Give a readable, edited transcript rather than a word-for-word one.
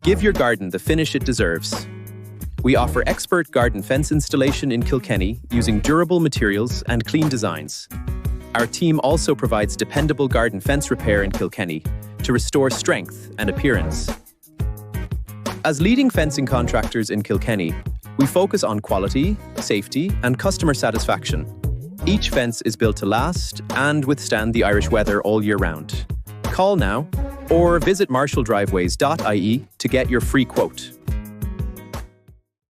Give your garden the finish it deserves. We offer expert garden fence installation in Kilkenny using durable materials and clean designs. Our team also provides dependable garden fence repair in Kilkenny to restore strength and appearance. As leading fencing contractors in Kilkenny, we focus on quality, safety, and customer satisfaction. Each fence is built to last and withstand the Irish weather all year round. Call now or visit martialdriveways.ie to get your free quote.